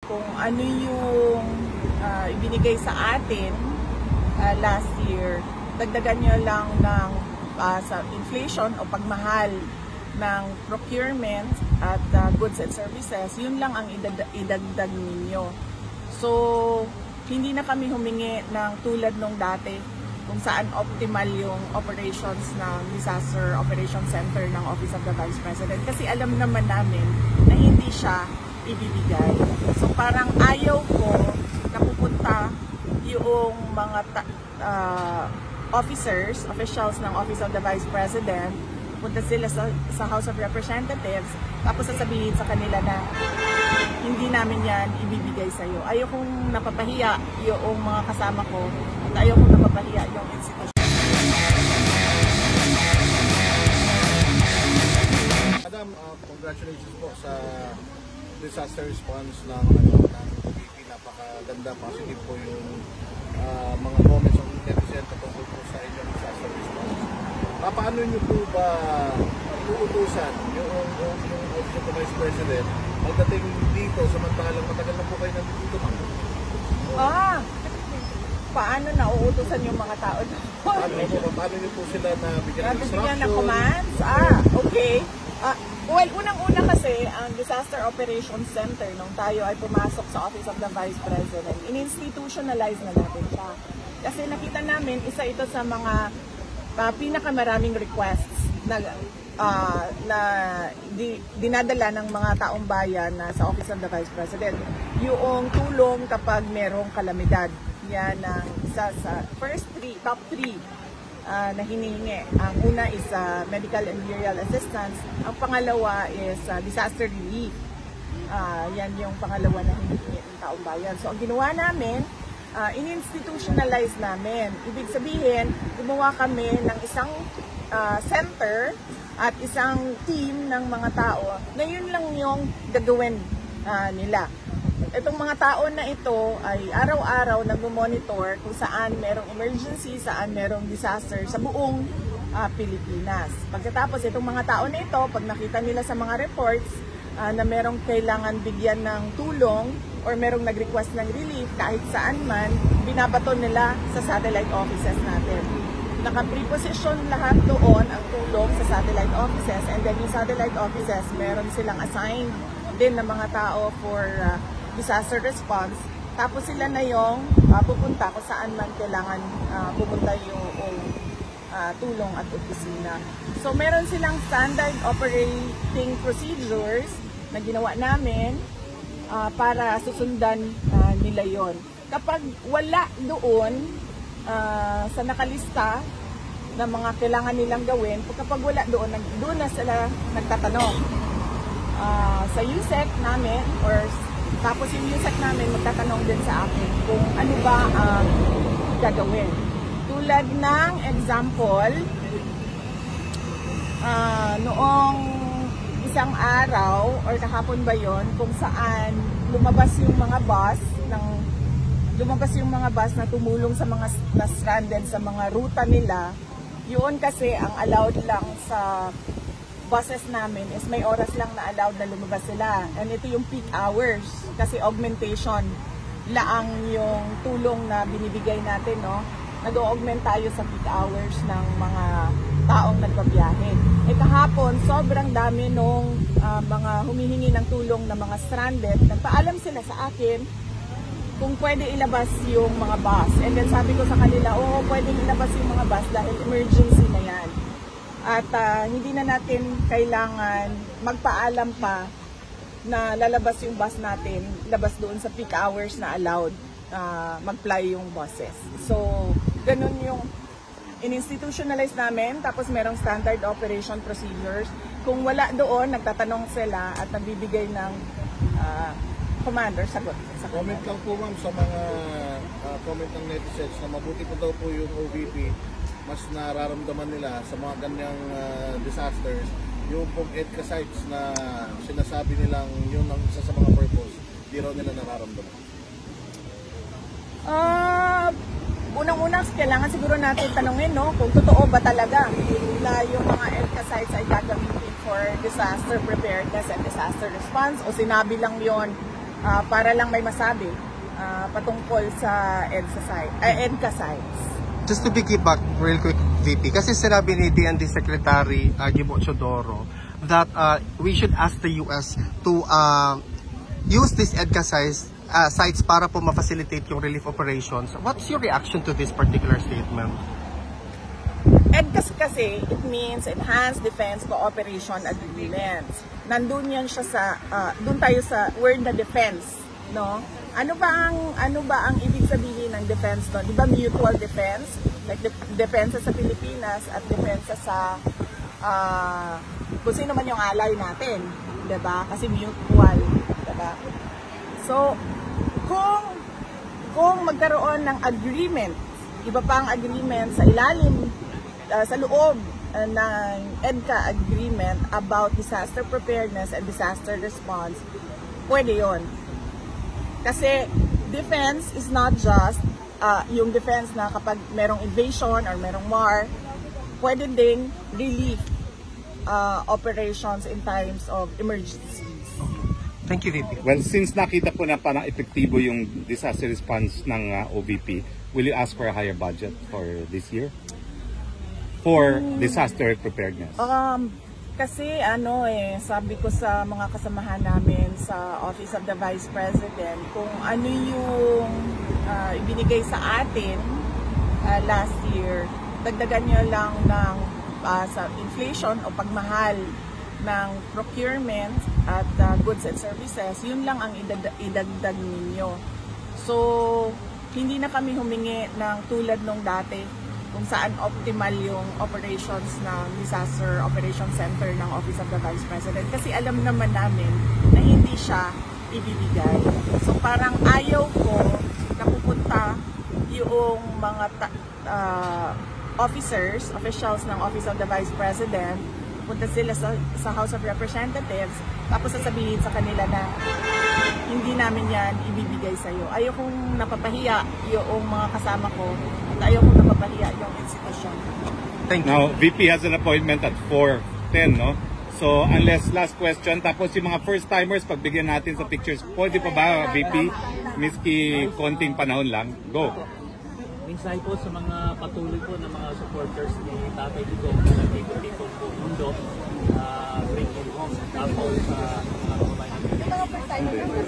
kung ano yung ibinigay sa atin last year, dagdagan nyo lang ng sa inflation o pagmahal ng procurement at goods and services, yun lang ang idagdag ninyo. So, hindi na kami humingi ng tulad nung dati kung saan optimal yung operations ng Disaster Operations Center ng Office of the Vice President. Kasi alam naman namin na hindi siya ibibigay. So, parang ayaw ko na pupunta yung mga officials ng Office of the Vice President, punta sila sa House of Representatives, tapos sasabihin sa kanila na hindi namin yan ibibigay sa'yo. Ayaw kong napapahiya yung mga kasama ko at ayaw kong napapahiya yung institution. Madam, congratulations po sa disaster response ng PPP. Napakaganda, positive po yung mga comments ng netizen patungkol po sa inyong disaster response. Paano nyo po ba uutusan yung Office of the Vice President pagdating dito samantalang matagal na po kayo nandito, ma'am? Paano na uutusan yung mga tao na? Paano nyo po sila nabigyan ng instruction? ng commands? Okay. Well, unang-una kasi, ang Disaster Operations Center, nung tayo ay pumasok sa Office of the Vice President, in-institutionalize na natin siya. Kasi nakita namin, isa ito sa mga pinakamaraming requests na dinadala ng mga taong bayan sa Office of the Vice President. Yung tulong kapag merong kalamidad. Yan ang isa sa top three na hinihingi. Ang una is medical and burial assistance. Ang pangalawa is disaster relief. Yan yung pangalawa na hinihingi ng taong bayan. So ang ginawa namin, in-institutionalize namin. Ibig sabihin, gumawa kami ng isang center at isang team ng mga tao na yun lang yung gagawin nila. Itong mga tao na ito ay araw-araw nag-monitor kung saan merong emergency, saan merong disaster sa buong Pilipinas. Pagkatapos itong mga tao na ito, pag nakita nila sa mga reports na merong kailangan bigyan ng tulong or merong nag-request ng relief kahit saan man, binabato nila sa satellite offices natin. Naka-preposition lahat doon ang tulong sa satellite offices, and then yung satellite offices, meron silang assigned din ng mga tao for disaster response. Tapos sila na yung pupunta kung saan man kailangan pupunta yung tulong at opisina. So meron silang standard operating procedures na ginawa namin para susundan nila yon. Kapag wala doon sa nakalista na mga kailangan nilang gawin, kapag wala doon na sila nagtatanong sa USEC namin, or tapos yung USEC namin magtatanong din sa akin kung ano ba ang gagawin. Tulad ng example, noong isang araw or kahapon ba yon, kung saan lumabas yung mga bus na tumulong sa mga na-stranded sa mga ruta nila. Yun kasi ang allowed lang sa buses namin is may oras lang na allowed na lumabas sila. And ito yung peak hours kasi augmentation laang yung tulong na binibigay natin, no? Nag-augment tayo sa peak hours ng mga taong nagbabiyahe. Kahapon, sobrang dami nung mga humihingi ng tulong na mga stranded. Nagpaalam sila sa akin kung pwede ilabas yung mga bus. And then sabi ko sa kanila, oo, pwede ilabas yung mga bus dahil emergency na yan. At hindi na natin kailangan magpaalam pa na lalabas yung bus natin, labas doon sa peak hours na allowed mag-fly yung buses. So, ganun yung in-institutionalize namin, tapos merong standard operation procedures. Kung wala doon, nagtatanong sila at nagbibigay ng commander, sagot. Comment lang po, ma'am, sa mga comment ng netizens na mabuti po daw po yung OVP, mas nararamdaman nila sa mga ganyang disasters, yung pong EDCA sites na sinasabi nilang yun ang isa sa mga purpose, di raw nila nararamdaman. Unang-unang, kailangan siguro natin tanungin, no, kung totoo ba talaga na yung mga EDCA sites ay gagamitin for disaster preparedness and disaster response, o sinabi lang yon para lang may masabi patungkol sa EDCA sites. Just to piggyback real quick, VP, kasi sinabi ni DND Secretary Gibo Chodoro that we should ask the US to use these EDCA sites para po ma-facilitate yung relief operations. What's your reaction to this particular statement? EDCA kasi, it means Enhanced Defense Cooperation Agreements. Nandun yan siya sa, dun tayo sa word na defense, no? Ano ba ang ibig sabihin ng defense to? Di ba mutual defense? Like depensa sa Pilipinas at depensa sa kung sino man yung ally natin, di ba? Kasi mutual, di ba? So, kung magkaroon ng agreement, iba pang agreement sa ilalim, sa loob ng EDCA agreement about disaster preparedness and disaster response, pwede yon. Kasi defense is not just yung defense na kapag merong invasion or merong war, pwede ding relief operations in times of emergencies. Thank you, VP. Well, since nakita po na parang epektibo yung disaster response ng OVP, will you ask for a higher budget for this year? For disaster preparedness? Kasi sabi ko sa mga kasamahan namin sa Office of the Vice President, kung ano yung ibinigay sa atin last year, dagdagan nyo lang ng sa inflation o pagmahal ng procurement at goods and services, yun lang ang idagdag ninyo. So, hindi na kami humingi ng tulad nung dati kung saan optimal yung operations ng Disaster Operations Center ng Office of the Vice President. Kasi alam naman namin na hindi siya ibibigay. So parang ayaw ko na pupunta yung mga officials ng Office of the Vice President, punta sila sa House of Representatives, tapos sasabihin sa kanila na hindi namin yan ibibigay sa'yo. Ayaw kong napapahiya yung mga kasama ko at ayaw kong napapahiya yung institusyon. Thank you. Now, VP has an appointment at 4:10, no? So, unless last question, tapos yung mga first-timers, pagbigyan natin sa pictures, pwede pa ba, VP? Miski konting panahon lang. Go. Mensahe po sa mga patuloy po ng mga supporters ni Tatay Digong na nandito po mundo, bring him home. Tapos mga kababayan natin.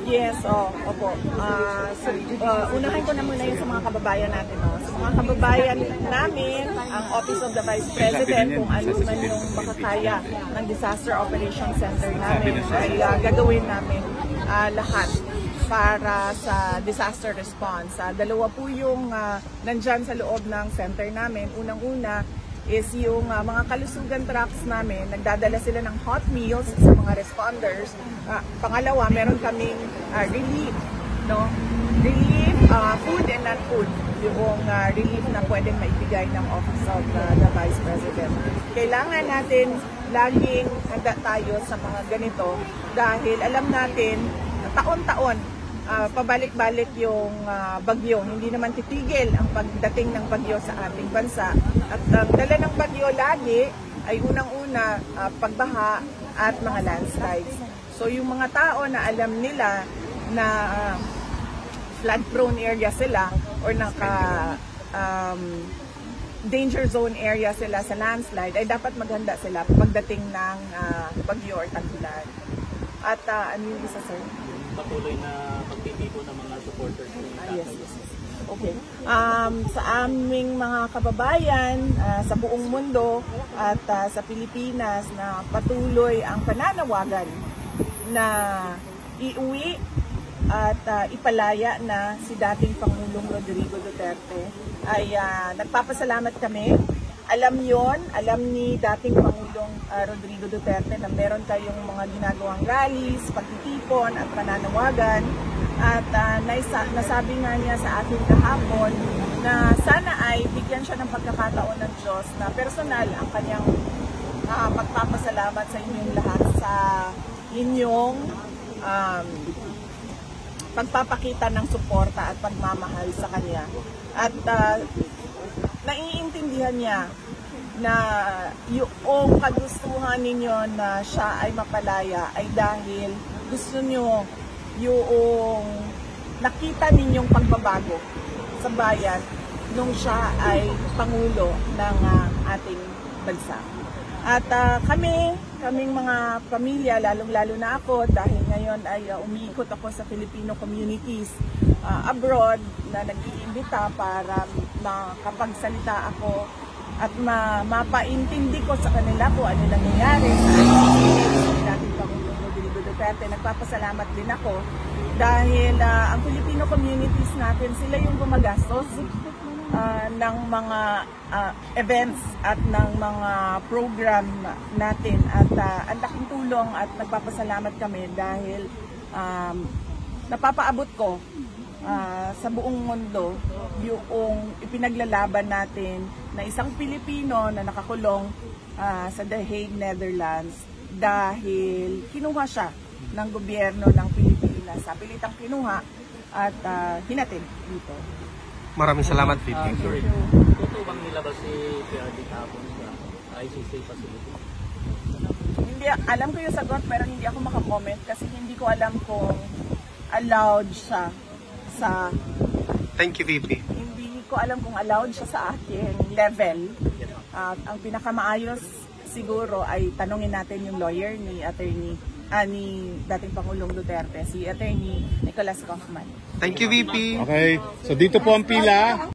Yes, opo. Unahin ko na muna yun sa mga kababayan natin. No? Sa mga kababayan namin, ang Office of the Vice President, kung ano man yung makakaya ng Disaster Operations Center namin, ay gagawin namin lahat para sa disaster response. Dalawa po yung nandyan sa loob ng center namin. Unang-una is yung mga kalusugan trucks namin. Nagdadala sila ng hot meals sa mga responders. Pangalawa, meron kaming relief, no? Relief, food and non-food. Yung relief na pwedeng maibigay ng Office of the Vice President. Kailangan natin laging handa tayo sa mga ganito dahil alam natin taon-taon pabalik-balik yung bagyo. Hindi naman titigil ang pagdating ng bagyo sa ating bansa. At ang dala ng bagyo lagi ay unang-una pagbaha at mga landslides. So yung mga tao na alam nila na flood-prone area sila or danger zone area sila sa landslide, ay dapat maghanda sila pagdating ng bagyo or tag-ulan. At ano yung isa, sir? Patuloy na pagtitipo ng mga supporters ni Tatay. Yes. Okay. Sa aming mga kababayan sa buong mundo at sa Pilipinas na patuloy ang pananawagan na iuwi at ipalaya na si dating Pangulong Rodrigo Duterte, ay nagpapasalamat kami. Alam ni dating Pangulong Rodrigo Duterte na meron kayong mga ginagawang rallies, pagtitipon at pananawagan. At nasabi nga niya sa atin kahapon na sana ay bigyan siya ng pagkakataon ng Diyos na personal ang kanyang pagpapasalamat sa inyong lahat sa inyong pagpapakita ng suporta at pagmamahal sa kanya. At naiintindihan niya na yung kagustuhan ninyo na siya ay mapalaya ay dahil gusto nyo yung nakita ninyong pagbabago sa bayan nung siya ay Pangulo ng ating bansa. At kaming mga pamilya, lalong-lalo na ako dahil ngayon ay umiikot ako sa Filipino communities abroad na nag-iimbita para makapagsalita ako at mapaintindi ko sa kanila kung ano nangyayari sa ating Pangulong Rodrigo Duterte. Nagpapasalamat din ako dahil ang Filipino communities natin, sila yung gumagastos ng mga events at ng mga program natin at ang laking tulong at nagpapasalamat kami dahil napapaabot ko sa buong mundo yung ipinaglalaban natin na isang Pilipino na nakakulong sa The Hague, Netherlands dahil kinuha siya ng gobyerno ng Pilipinas. Sa pilitang kinuha at hinatid dito. Maraming salamat, VP. Totoo bang nilabas si PRD kahapon sa ICC facility? Hindi, alam ko yung sagot pero hindi ako makakomment kasi hindi ko alam kung allowed siya sa... Thank you, VP. Hindi ko alam kung allowed siya sa ating level. Ang pinakamaayos siguro ay tanungin natin yung lawyer ni ni dating Pangulong Duterte, si Attorney Nicolas Kaufman. Thank you, VP. Okay, so dito po ang pila.